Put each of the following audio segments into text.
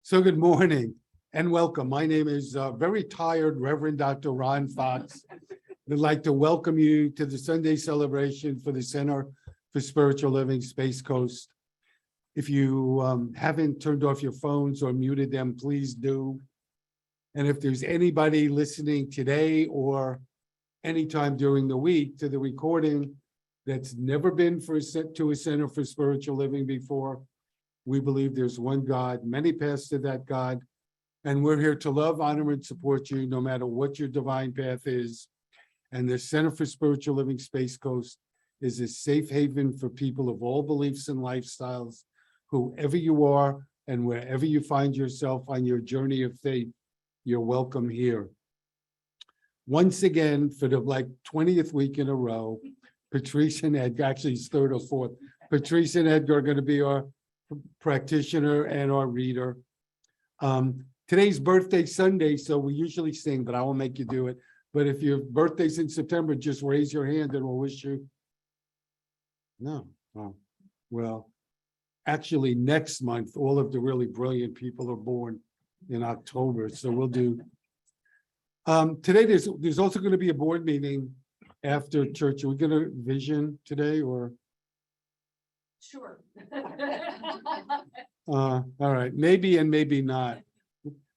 So good morning and welcome. My name is very tired Reverend Dr. Ron Fox. I'd like to welcome you to the Sunday celebration for the Center for Spiritual Living Space Coast. If you haven't turned off your phones or muted them, please do. And if there's anybody listening today or anytime during the week to the recording that's never been to a Center for Spiritual Living before, we believe there's one God, many paths to that God, and we're here to love, honor, and support you no matter what your divine path is. And the Center for Spiritual Living Space Coast is a safe haven for people of all beliefs and lifestyles, whoever you are and wherever you find yourself on your journey of faith, you're welcome here. Once again, for the 20th week in a row, Patrice and Edgar, actually it's third or fourth, Patrice and Edgar are going to be our practitioner and our reader. Today's birthday Sunday, so we usually sing, but I won't make you do it. But if your birthday's in September, just raise your hand and we'll wish you. No. Oh. Well, actually next month, all of the really brilliant people are born in October. So we'll do. Today, there's also going to be a board meeting after church. Are we going to vision today or? Sure. All right, maybe and maybe not.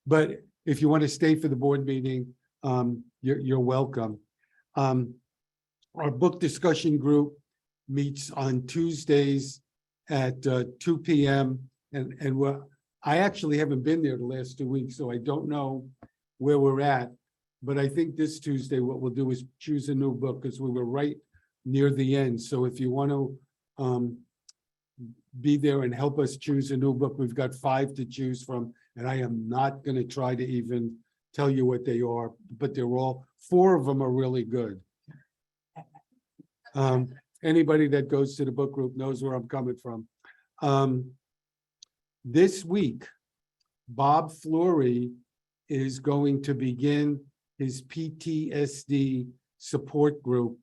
But if you want to stay for the board meeting, you're welcome. Our book discussion group meets on Tuesdays at 2 p.m. And I actually haven't been there the last 2 weeks, so I don't know where we're at. But I think this Tuesday, what we'll do is choose a new book because we were right near the end. So if you want to be there and help us choose a new book, we've got 5 to choose from. And I am not going to try to even tell you what they are, but they're all, 4 of them are really good. Anybody that goes to the book group knows where I'm coming from. This week, Bob Flory is going to begin his PTSD support group,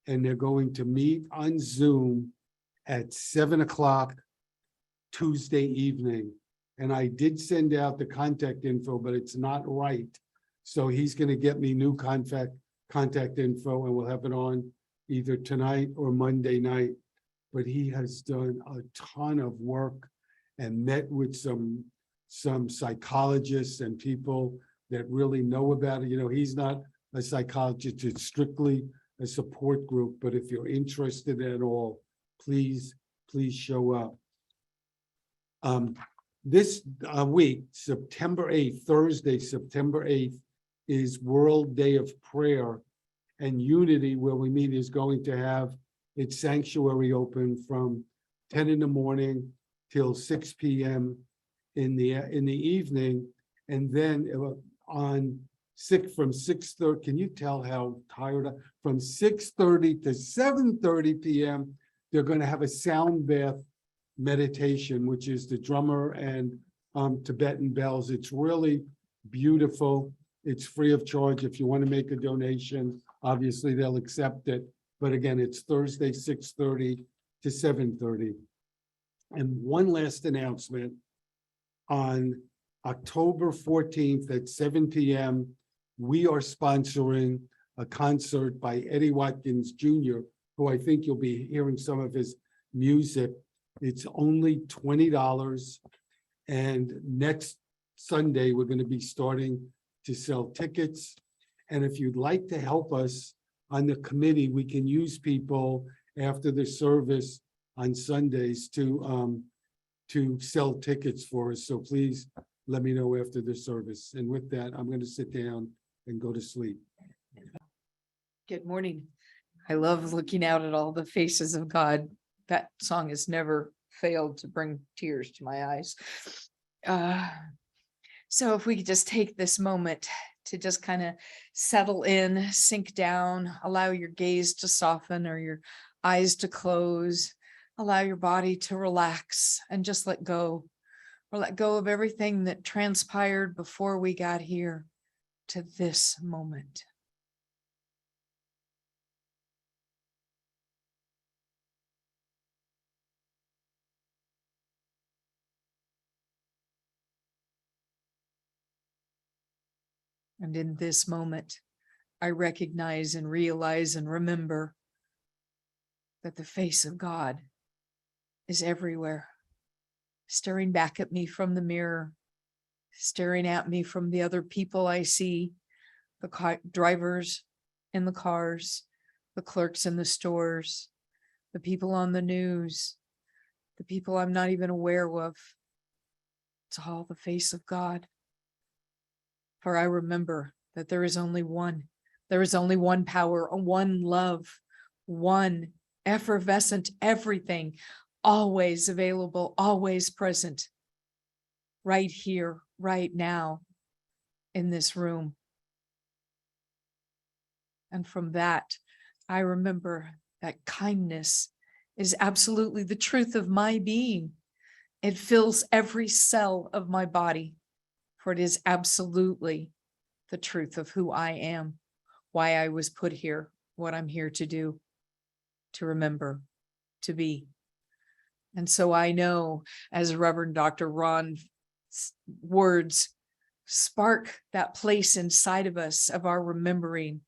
and they're going to meet on Zoom at 7 o'clock Tuesday evening. And I did send out the contact info, but it's not right. So he's going to get me new contact info, and we'll have it on either tonight or Monday night. But he has done a ton of work and met with some psychologists and people that really know about it. You know, he's not a psychologist, it's strictly a support group. But if you're interested at all, please show up. This week, September 8th, Thursday, September 8th, is World Day of Prayer and Unity, where we meet, is going to have its sanctuary open from 10 in the morning till 6 p.m. in the evening. And then from 6:30, can you tell how tired I am? From 6:30 to 7:30 p.m., they're going to have a sound bath meditation, which is the drummer and Tibetan bells. It's really beautiful. It's free of charge. If you want to make a donation, obviously they'll accept it. But again, it's Thursday, 6:30 to 7:30. And one last announcement. On October 14th at 7 p.m., we are sponsoring a concert by Eddie Watkins Jr., who I think you'll be hearing some of his music. It's only $20. And next Sunday, we're going to be starting to sell tickets. And if you'd like to help us on the committee, we can use people after the service on Sundays to sell tickets for us. So please let me know after the service. And with that, I'm going to sit down and go to sleep. Good morning. I love looking out at all the faces of God. That song has never failed to bring tears to my eyes. So if we could just take this moment to just kind of settle in, sink down, allow your gaze to soften or your eyes to close, allow your body to relax and just let go, or let go of everything that transpired before we got here to this moment. And in this moment, I recognize and realize and remember that the face of God is everywhere, staring back at me from the mirror, staring at me from the other people I see, the drivers in the cars, the clerks in the stores, the people on the news, the people I'm not even aware of. It's all the face of God. For I remember that there is only one. There is only one power, one love, one effervescent everything, always available, always present, right here, right now, in this room. And from that, I remember that kindness is absolutely the truth of my being. It fills every cell of my body, for it is absolutely the truth of who I am, why I was put here, what I'm here to do, to remember, to be. And so I know, as Reverend Dr. Ron's words spark that place inside of us of our remembering,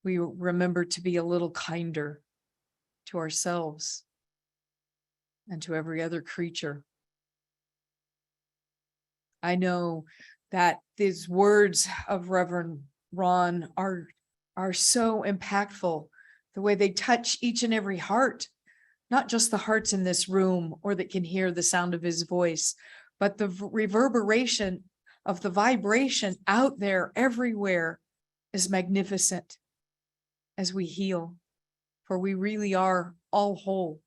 we remember to be a little kinder to ourselves and to every other creature. I know that these words of Reverend Ron are so impactful, the way they touch each and every heart, not just the hearts in this room or that can hear the sound of his voice, but the reverberation of the vibration out there everywhere is magnificent as we heal, for we really are all whole,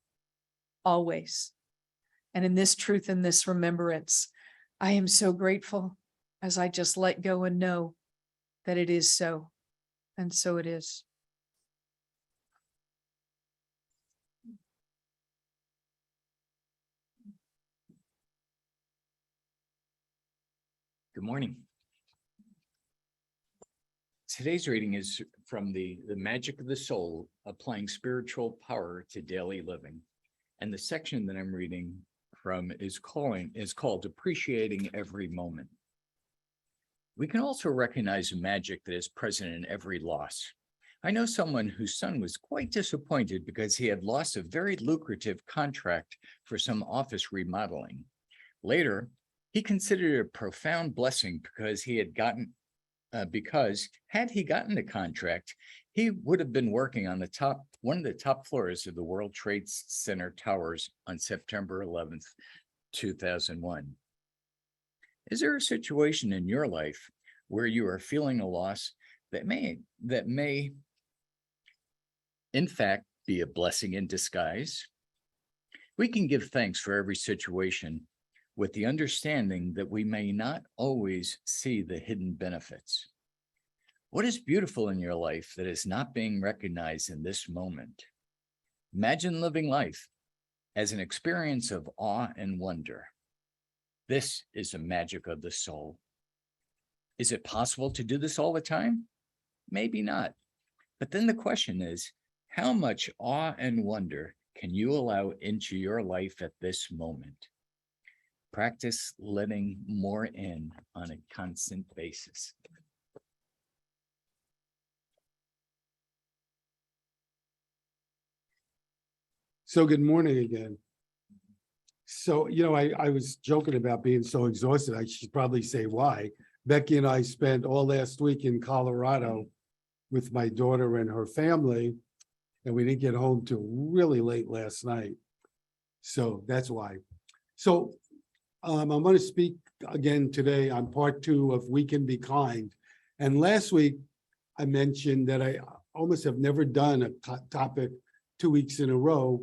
always. And in this truth and this remembrance, I am so grateful as I just let go and know that it is so, and so it is. Good morning. Today's reading is from the Magic of the Soul, Applying Spiritual Power to Daily Living. And the section that I'm reading from is called Appreciating Every Moment. We can also recognize the magic that is present in every loss. I know someone whose son was quite disappointed because he had lost a very lucrative contract for some office remodeling. Later, he considered it a profound blessing because had he gotten the contract, he would have been working on one of the top floors of the World Trade Center towers on September 11th, 2001. Is there a situation in your life where you are feeling a loss that may in fact be a blessing in disguise? We can give thanks for every situation with the understanding that we may not always see the hidden benefits. What is beautiful in your life that is not being recognized in this moment? Imagine living life as an experience of awe and wonder. This is the magic of the soul. Is it possible to do this all the time? Maybe not. But then the question is, how much awe and wonder can you allow into your life at this moment? Practice letting more in on a constant basis. So good morning again. So, I was joking about being so exhausted. I should probably say why. Becky and I spent all last week in Colorado with my daughter and her family, and we didn't get home till really late last night. So that's why. So I'm going to speak again today on part 2 of We Can Be Kind. And last week, I mentioned that I almost have never done a topic 2 weeks in a row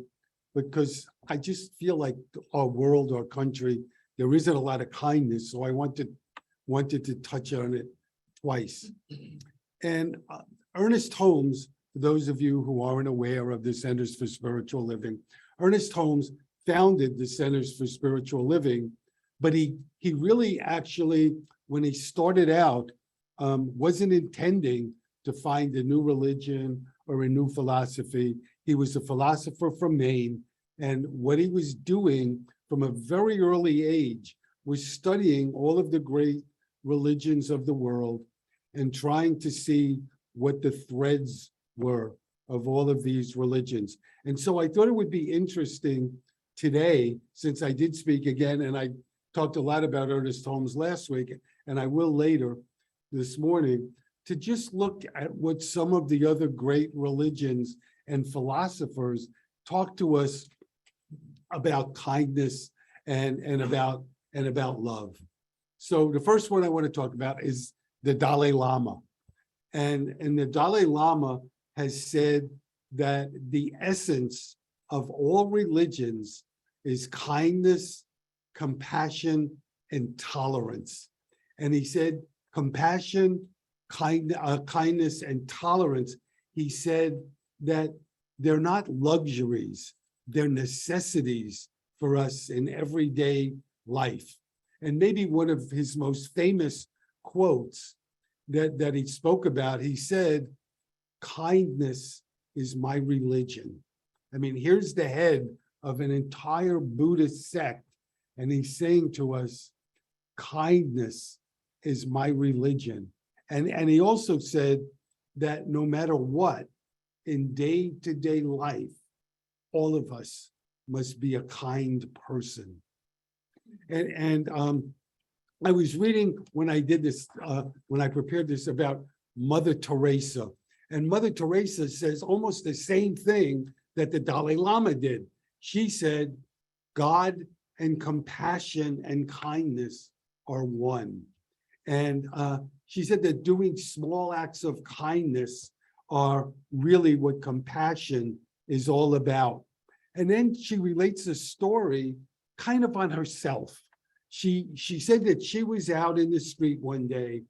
because I just feel like our world, our country, there isn't a lot of kindness. So I wanted to touch on it twice. And Ernest Holmes, for those of you who aren't aware of the Centers for Spiritual Living, Ernest Holmes founded the Centers for Spiritual Living, but he really actually, when he started out, wasn't intending to find a new religion or a new philosophy. He was a philosopher from Maine, and what he was doing from a very early age was studying all of the great religions of the world and trying to see what the threads were of all of these religions. And so I thought it would be interesting today, since I did speak again, and I talked a lot about Ernest Holmes last week, and I will later this morning, to just look at what some of the other great religions and philosophers talk to us about kindness and about love. So the first one I want to talk about is the Dalai Lama. And the Dalai Lama has said that the essence of all religions is kindness, compassion, and tolerance. And he said compassion, kindness, and tolerance, he said that they're not luxuries, they're necessities for us in everyday life. And maybe one of his most famous quotes that he spoke about, he said, kindness is my religion. I mean, here's the head of an entire Buddhist sect, and he's saying to us, kindness is my religion. And he also said that no matter what, in day-to-day life, all of us must be a kind person. And I was reading when I did this, when I prepared this, about Mother Teresa. And Mother Teresa says almost the same thing that the Dalai Lama did. She said, God and compassion and kindness are one. And she said that doing small acts of kindness are really what compassion is all about. And then she relates a story kind of on herself. She said that she was out in the street one day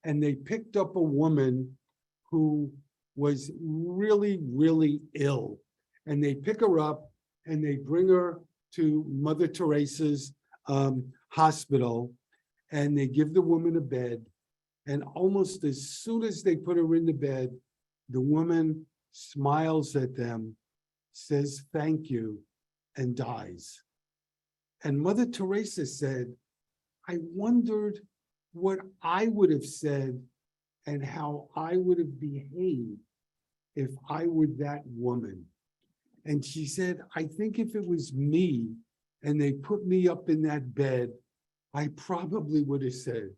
and they picked up a woman who was really, really ill. And they pick her up and they bring her to Mother Teresa's hospital, and they give the woman a bed. And almost as soon as they put her in the bed, the woman smiles at them, says thank you, and dies. And Mother Teresa said, I wondered what I would have said and how I would have behaved if I were that woman. And she said, I think if it was me and they put me up in that bed, I probably would have said,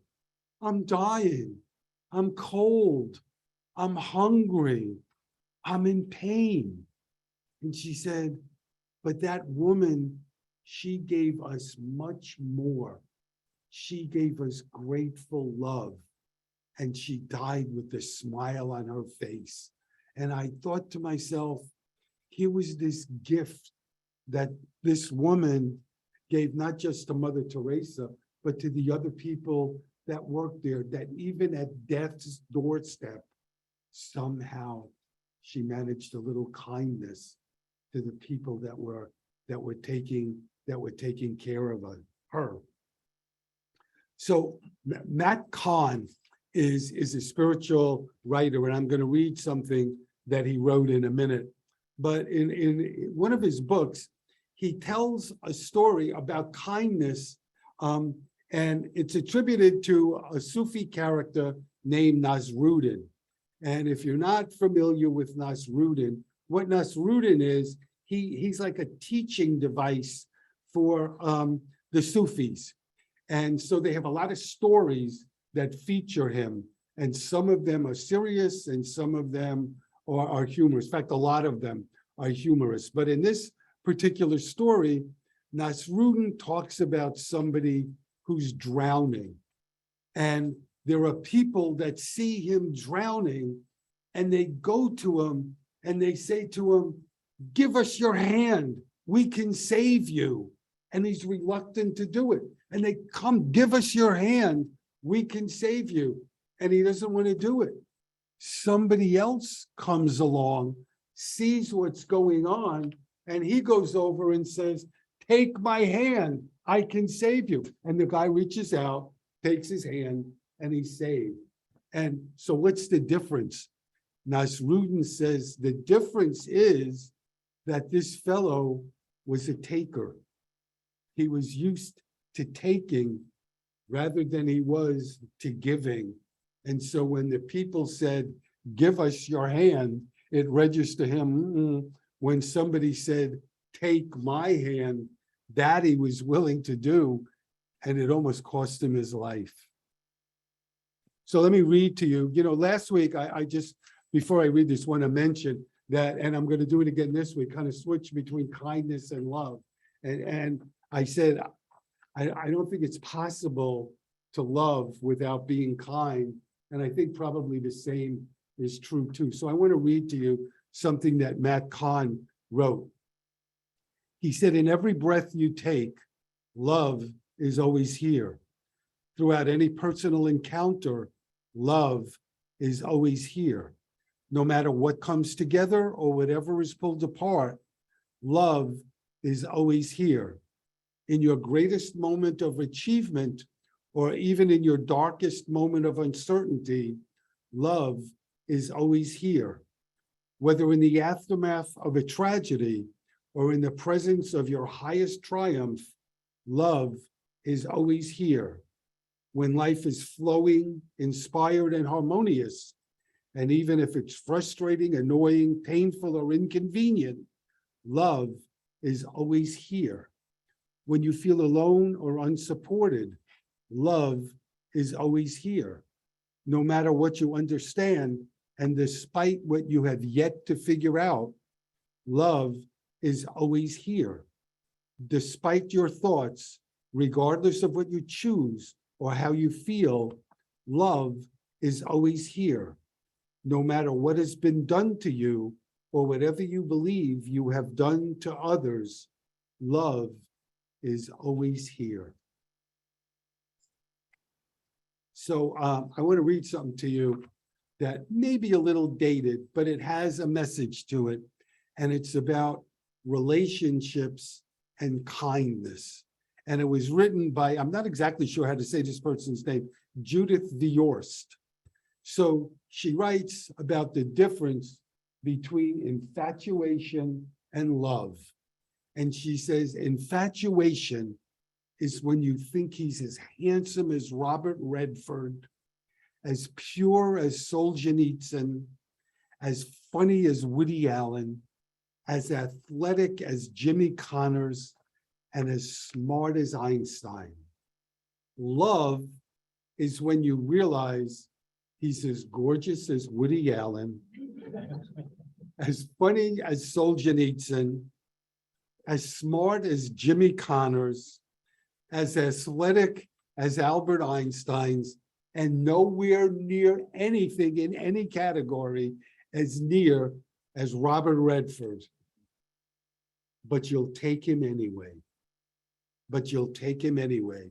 I'm dying, I'm cold, I'm hungry, I'm in pain. And she said, but that woman, she gave us much more. She gave us grateful love, and she died with a smile on her face. And I thought to myself, here was this gift that this woman gave not just to Mother Teresa, but to the other people that worked there, that even at death's doorstep, somehow she managed a little kindness to the people that were taking care of her. So Matt Kahn is a spiritual writer, and I'm going to read something that he wrote in a minute. But in one of his books, he tells a story about kindness, and it's attributed to a Sufi character named Nasruddin. And if you're not familiar with Nasruddin, what Nasruddin is, he's like a teaching device for the Sufis. And so they have a lot of stories that feature him. And some of them are serious and some of them are humorous. In fact, a lot of them are humorous. But in this particular story, Nasruddin talks about somebody who's drowning. And there are people that see him drowning and they go to him and they say to him, give us your hand, we can save you. And he's reluctant to do it. And they come, give us your hand, we can save you. And he doesn't want to do it. Somebody else comes along, sees what's going on, and he goes over and says, take my hand, I can save you. And the guy reaches out, takes his hand, and he's saved. And so what's the difference? Nasruddin says the difference is that this fellow was a taker. He was used to taking rather than he was to giving. And so when the people said, give us your hand, it registered to him. When somebody said, take my hand, that he was willing to do, and it almost cost him his life. So let me read to you. Last week, I just, before I read this, want to mention that, and I'm going to do it again this week, kind of switch between kindness and love. And I said, I don't think it's possible to love without being kind. And I think probably the same is true too. So I want to read to you something that Matt Kahn wrote. He said, in every breath you take, love is always here. Throughout any personal encounter, love is always here. No matter what comes together or whatever is pulled apart, love is always here. In your greatest moment of achievement, or even in your darkest moment of uncertainty, love is always here. Whether in the aftermath of a tragedy or in the presence of your highest triumph, love is always here. When life is flowing, inspired, and harmonious, and even if it's frustrating, annoying, painful, or inconvenient, love is always here. When you feel alone or unsupported, love is always here. No matter what you understand, and despite what you have yet to figure out, love is always here. Despite your thoughts, regardless of what you choose or how you feel, love is always here. No matter what has been done to you or whatever you believe you have done to others, love is always here. So I want to read something to you that may be a little dated, but it has a message to it. And it's about relationships and kindness. And it was written by, I'm not exactly sure how to say this person's name, Judith Viorst. So she writes about the difference between infatuation and love. And she says, infatuation is when you think he's as handsome as Robert Redford, as pure as Solzhenitsyn, as funny as Woody Allen, as athletic as Jimmy Connors, and as smart as Einstein. Love is when you realize he's as gorgeous as Woody Allen, as funny as Solzhenitsyn, as smart as Jimmy Connors, as athletic as Albert Einstein's, and nowhere near anything in any category as near as Robert Redford. But you'll take him anyway. But you'll take him anyway.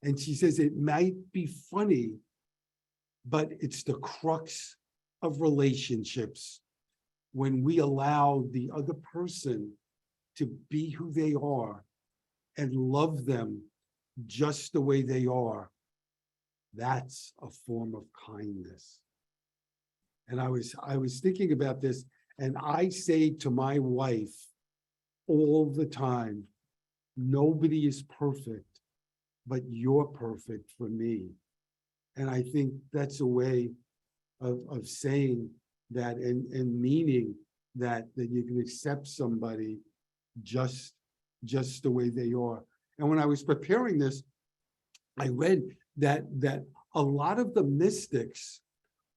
And she says it might be funny, but it's the crux of relationships when we allow the other person to be who they are and love them just the way they are. That's a form of kindness. And I was thinking about this, and I say to my wife all the time, nobody is perfect, but you're perfect for me. And I think that's a way of saying that and meaning that you can accept somebody just the way they are. And when I was preparing this, I read that a lot of the mystics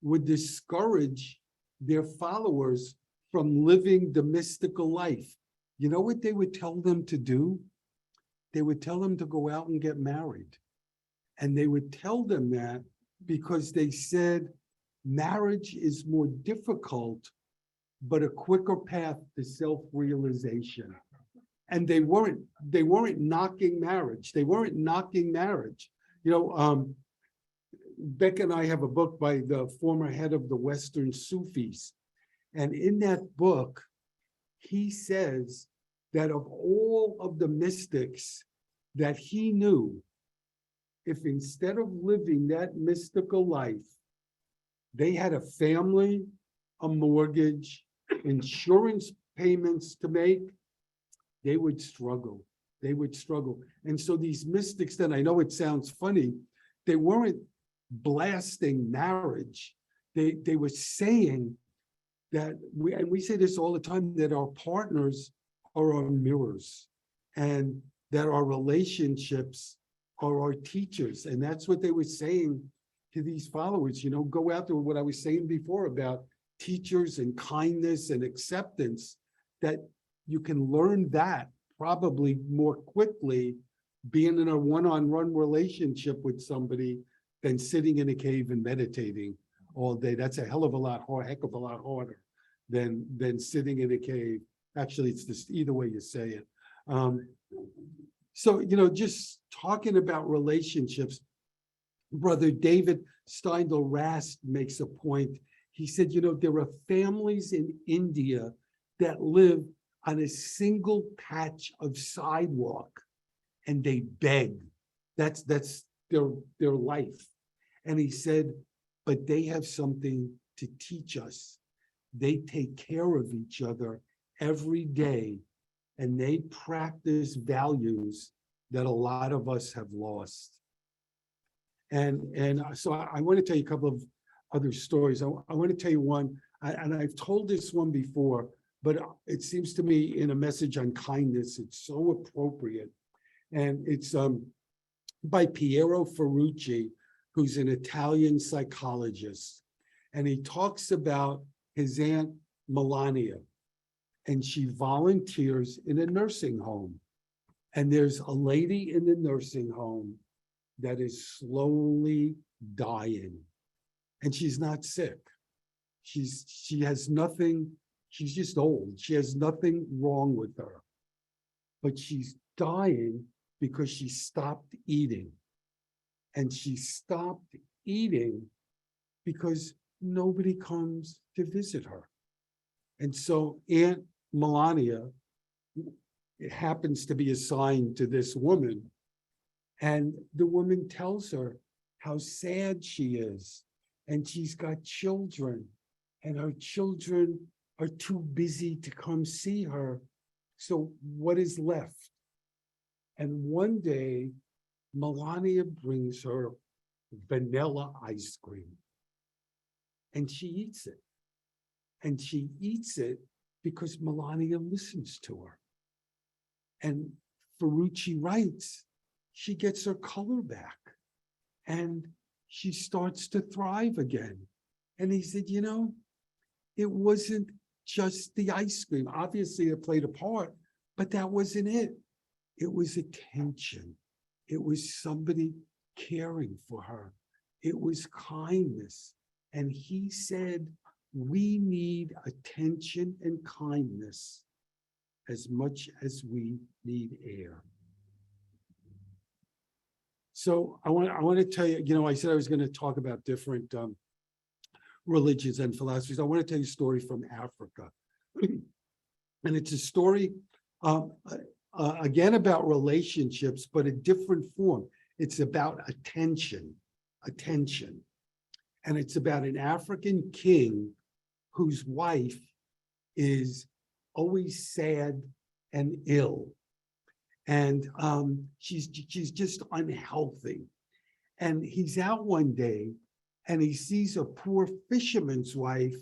would discourage their followers from living the mystical life. You know what they would tell them to do? They would tell them to go out and get married. And they would tell them that because they said marriage is more difficult, but a quicker path to self-realization. And they weren't knocking marriage. They weren't knocking marriage. Beck and I have a book by the former head of the Western Sufis. And in that book, he says that of all of the mystics that he knew, if instead of living that mystical life, they had a family, a mortgage, insurance payments to make, they would struggle. They would struggle. And so these mystics, then I know it sounds funny, they weren't blasting marriage. They were saying that and we say this all the time, that our partners are our mirrors, and that our relationships are our teachers. And that's what they were saying to these followers, go out there, what I was saying before about teachers and kindness and acceptance, that you can learn that probably more quickly being in a one-on-one relationship with somebody than sitting in a cave and meditating all day. That's a heck of a lot harder than sitting in a cave. Actually, it's just either way you say it. So, just talking about relationships, Brother David Steindl Rast makes a point. He said, there are families in India that live on a single patch of sidewalk and they beg. That's their life. And he said, but they have something to teach us. They take care of each other every day, and they practice values that a lot of us have lost. And so I want to tell you a couple of other stories. I want to tell you one, and I've told this one before, but it seems to me in a message on kindness, it's so appropriate. And it's by Piero Ferrucci, who's an Italian psychologist. And he talks about his Aunt Melania, and she volunteers in a nursing home. And there's a lady in the nursing home that is slowly dying. And she's not sick. She has nothing, she's just old. She has nothing wrong with her. But she's dying because she stopped eating. And she stopped eating because nobody comes to visit her. And so Aunt Melania, it happens to be assigned to this woman. And the woman tells her how sad she is. And she's got children. And her children are too busy to come see her. So what is left? And one day, Melania brings her vanilla ice cream. And she eats it. And she eats it because Melania listens to her. And Ferrucci writes, she gets her color back. And she starts to thrive again. And he said, it wasn't just the ice cream. Obviously, it played a part, but that wasn't it. It was attention. It was somebody caring for her. It was kindness. And he said, we need attention and kindness as much as we need air. So I want to tell you, I said I was going to talk about different religions and philosophies. I want to tell you a story from Africa. And it's a story, again, about relationships, but a different form. It's about attention. And it's about an African king whose wife is always sad and ill. And she's just unhealthy. And he's out one day and he sees a poor fisherman's wife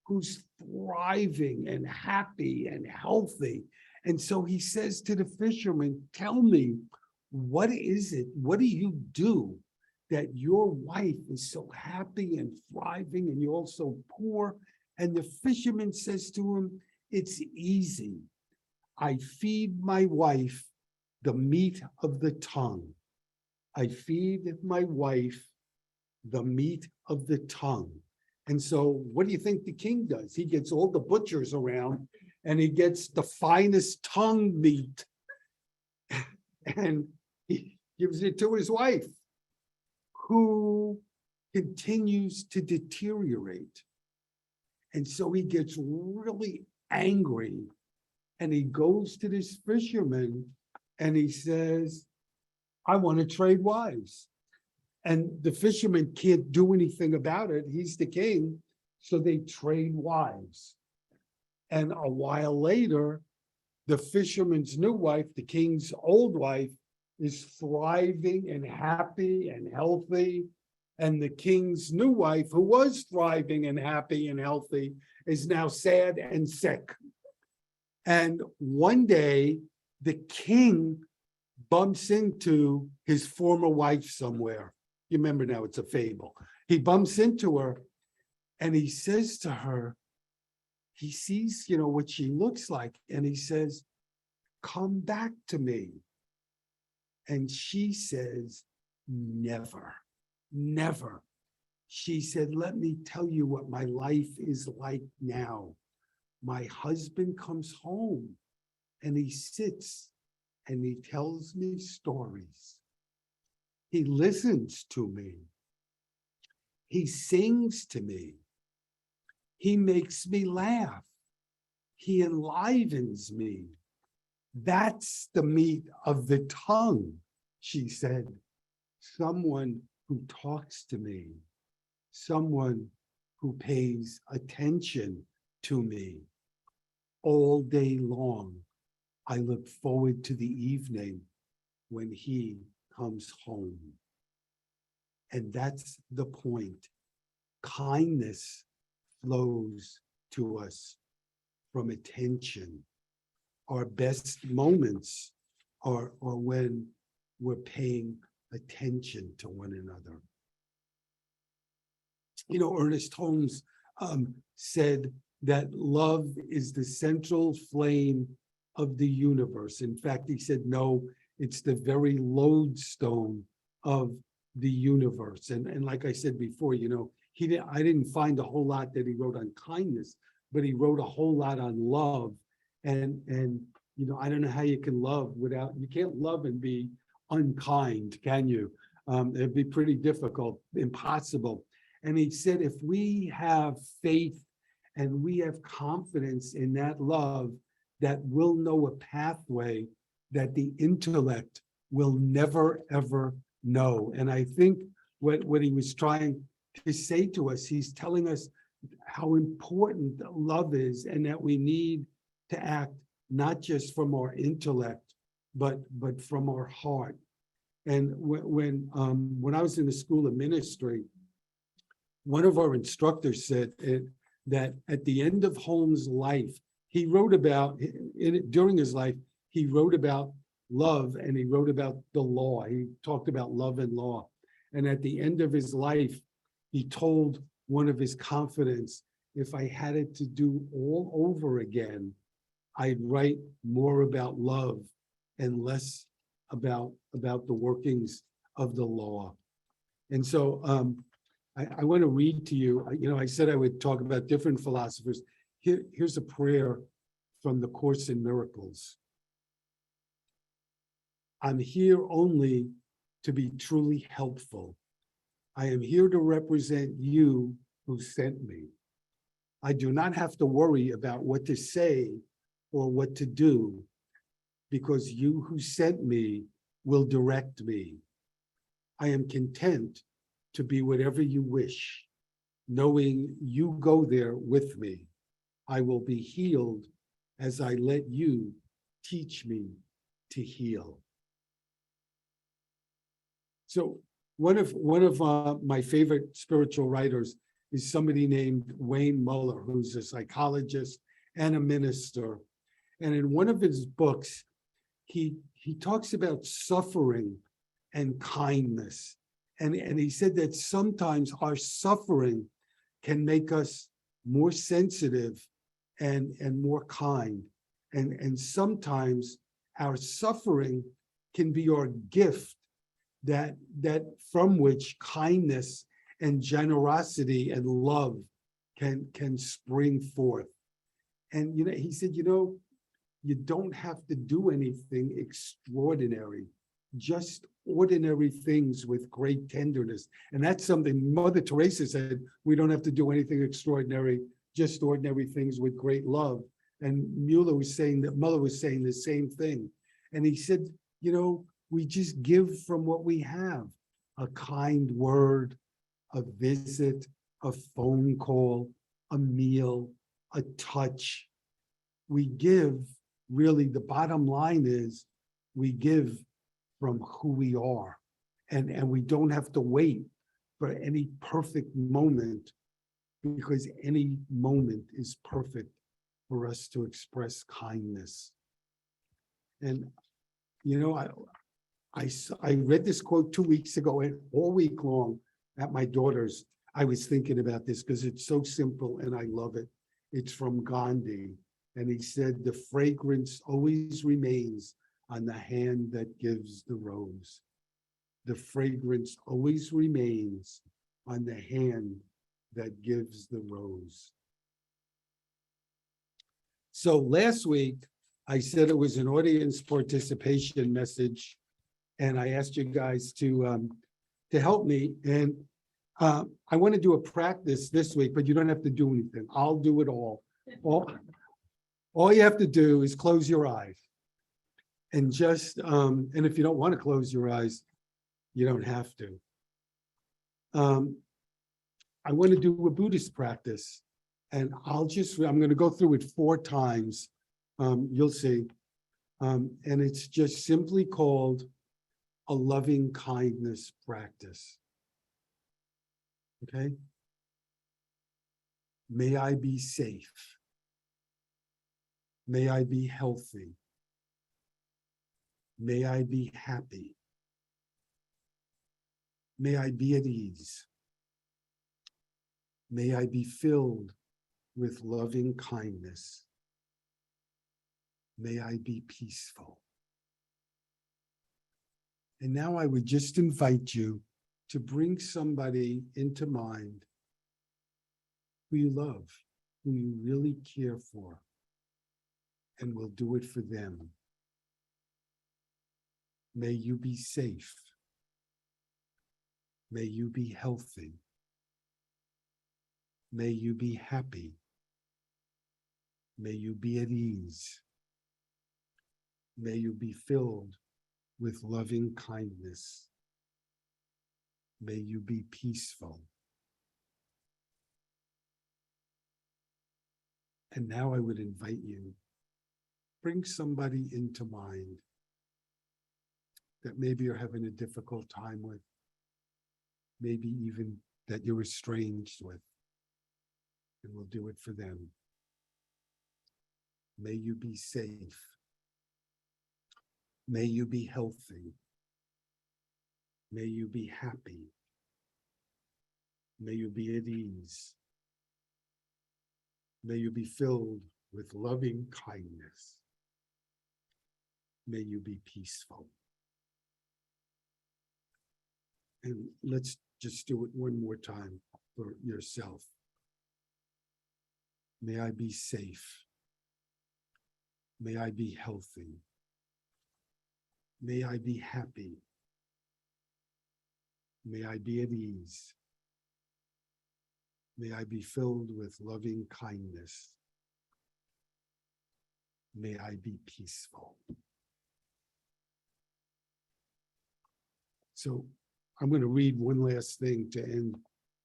who's thriving and happy and healthy. And so he says to the fisherman, tell me, what is it? What do you do that your wife is so happy and thriving and you're also poor? And the fisherman says to him, it's easy. I feed my wife the meat of the tongue. I feed my wife the meat of the tongue. And so what do you think the king does? He gets all the butchers around and he gets the finest tongue meat and he gives it to his wife, who continues to deteriorate. And so he gets really angry and he goes to this fisherman and he says, I want to trade wives. And the fisherman can't do anything about it. He's the king. So they trade wives. And a while later, the fisherman's new wife, the king's old wife, is thriving and happy and healthy. And the king's new wife, who was thriving and happy and healthy, is now sad and sick. And one day, the king bumps into his former wife somewhere. You remember now, it's a fable. He bumps into her and he says to her, he sees, what she looks like, and he says, "Come back to me." And she says, "Never, never." She said, "Let me tell you what my life is like now. My husband comes home and he sits and he tells me stories. He listens to me. He sings to me. He makes me laugh. He enlivens me. That's the meat of the tongue," she said. "Someone who talks to me, someone who pays attention to me. All day long, I look forward to the evening when he comes home." And that's the point. Kindness flows to us from attention. Our best moments are when we're paying attention to one another. Ernest Holmes said that love is the central flame of the universe. In fact, he said, no, it's the very lodestone of the universe. And like I said before, I didn't find a whole lot that he wrote on kindness, but he wrote a whole lot on love. And I don't know how you can love you can't love and be unkind, can you? It'd be pretty difficult, impossible. And he said, if we have faith and we have confidence in that love, that we'll know a pathway that the intellect will never, ever know. And I think what he was trying to say to us, he's telling us how important love is, and that we need to act not just from our intellect, but from our heart. And when I was in the school of ministry, one of our instructors said that at the end of Holmes' life, he wrote about, during his life, he wrote about love and he wrote about the law. He talked about love and law. And at the end of his life, he told one of his confidants, if I had it to do all over again, I'd write more about love and less about the workings of the law. And so I want to read to you, I said I would talk about different philosophers. Here's a prayer from the Course in Miracles. I'm here only to be truly helpful. I am here to represent you who sent me. I do not have to worry about what to say or what to do, because you who sent me will direct me. I am content to be whatever you wish, knowing you go there with me. I will be healed as I let you teach me to heal. So one of my favorite spiritual writers is somebody named Wayne Muller, who's a psychologist and a minister. And in one of his books, he talks about suffering and kindness. And he said that sometimes our suffering can make us more sensitive and more kind. And sometimes our suffering can be our gift, that from which kindness and generosity and love can spring forth. And he said, you don't have to do anything extraordinary, just ordinary things with great tenderness. And that's something Mother Teresa said, we don't have to do anything extraordinary, just ordinary things with great love. And Muller was saying the same thing. And he said, we just give from what we have, a kind word, a visit, a phone call, a meal, a touch. We give, really, the bottom line is we give from who we are. And we don't have to wait for any perfect moment, because any moment is perfect for us to express kindness. And, you know, I read this quote 2 weeks ago, and all week long at my daughter's, I was thinking about this because it's so simple and I love it. It's from Gandhi. And he said, the fragrance always remains on the hand that gives the rose. The fragrance always remains on the hand that gives the rose. So last week, I said it was an audience participation message, and I asked you guys to help me. And I want to do a practice this week, but you don't have to do anything. I'll do it all. All you have to do is close your eyes. And just, and if you don't want to close your eyes, you don't have to. I want to do a Buddhist practice, and I'm going to go through it 4 times. You'll see. And it's just simply called a loving kindness practice. Okay? May I be safe. May I be healthy. May I be happy. May I be at ease. May I be filled with loving kindness. May I be peaceful. And now I would just invite you to bring somebody into mind who you love, who you really care for, and will do it for them. May you be safe. May you be healthy. May you be happy. May you be at ease. May you be filled with loving kindness. May you be peaceful. And now I would invite you, bring somebody into mind that maybe you're having a difficult time with, maybe even that you're estranged with, and we'll do it for them. May you be safe. May you be healthy. May you be happy. May you be at ease. May you be filled with loving kindness. May you be peaceful. And let's just do it one more time for yourself. May I be safe. May I be healthy. May I be happy. May I be at ease. May I be filled with loving kindness. May I be peaceful. So I'm going to read one last thing to end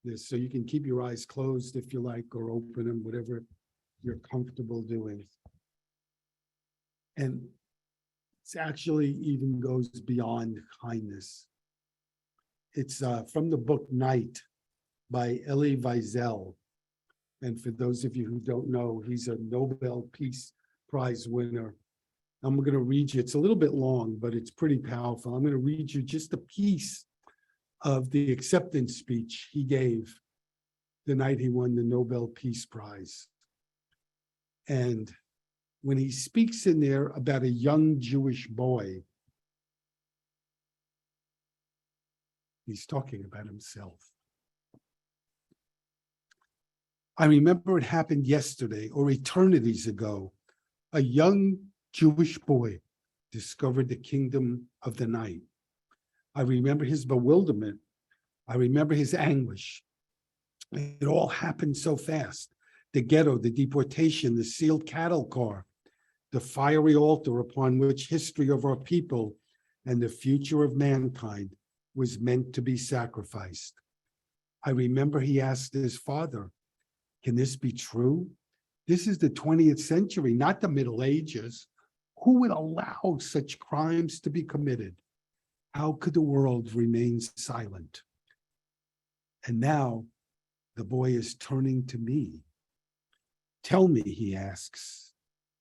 this, so you can keep your eyes closed if you like, or open them, whatever you're comfortable doing. And it's actually even goes beyond kindness. It's from the book Night by Elie Wiesel. And for those of you who don't know, he's a Nobel Peace Prize winner. I'm going to read you, it's a little bit long, but it's pretty powerful. I'm going to read you just a piece of the acceptance speech he gave the night he won the Nobel Peace Prize. And when he speaks in there about a young Jewish boy, he's talking about himself. I remember it happened yesterday or eternities ago. A young Jewish boy discovered the kingdom of the night. I remember his bewilderment. I remember his anguish. It all happened so fast. The ghetto, the deportation, the sealed cattle car, the fiery altar upon which history of our people and the future of mankind was meant to be sacrificed. I remember he asked his father, "Can this be true? This is the 20th century, not the Middle Ages. Who would allow such crimes to be committed? How could the world remain silent?" And now the boy is turning to me. Tell me, he asks,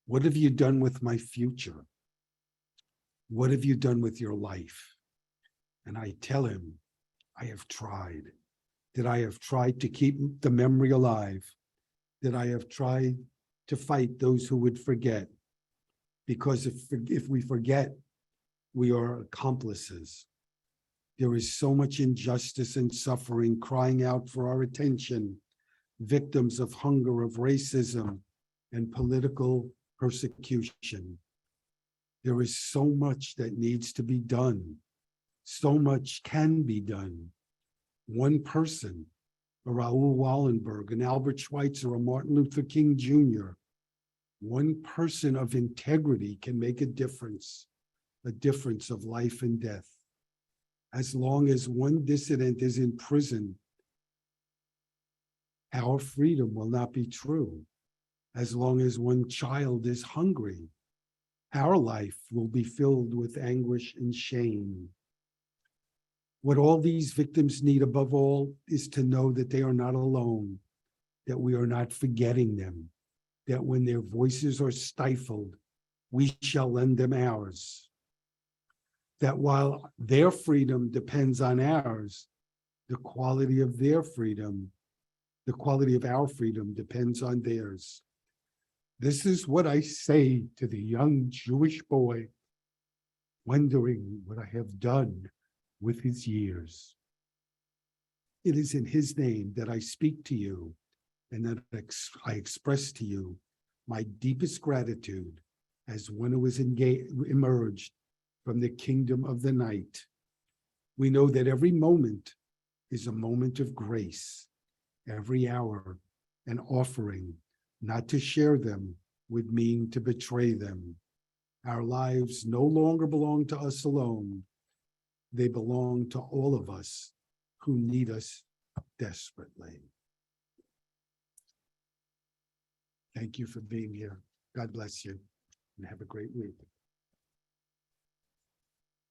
what have you done with my future? What have you done with your life? And I tell him, I have tried. That I have tried to keep the memory alive. That I have tried to fight those who would forget. Because if we forget, we are accomplices. There is so much injustice and suffering crying out for our attention, victims of hunger, of racism, and political persecution. There is so much that needs to be done. So much can be done. One person, a Raoul Wallenberg, an Albert Schweitzer, a Martin Luther King Jr., one person of integrity can make a difference of life and death. As long as one dissident is in prison, our freedom will not be true. As long as one child is hungry, our life will be filled with anguish and shame. What all these victims need above all is to know that they are not alone, that we are not forgetting them, that when their voices are stifled, we shall lend them ours. That while their freedom depends on ours, the quality of their freedom, the quality of our freedom depends on theirs. This is what I say to the young Jewish boy, wondering what I have done with his years. It is in his name that I speak to you and that I express to you my deepest gratitude as one who has emerged from the kingdom of the night. We know that every moment is a moment of grace, every hour an offering. Not to share them would mean to betray them. Our lives no longer belong to us alone. They belong to all of us who need us desperately. Thank you for being here. God bless you and have a great week.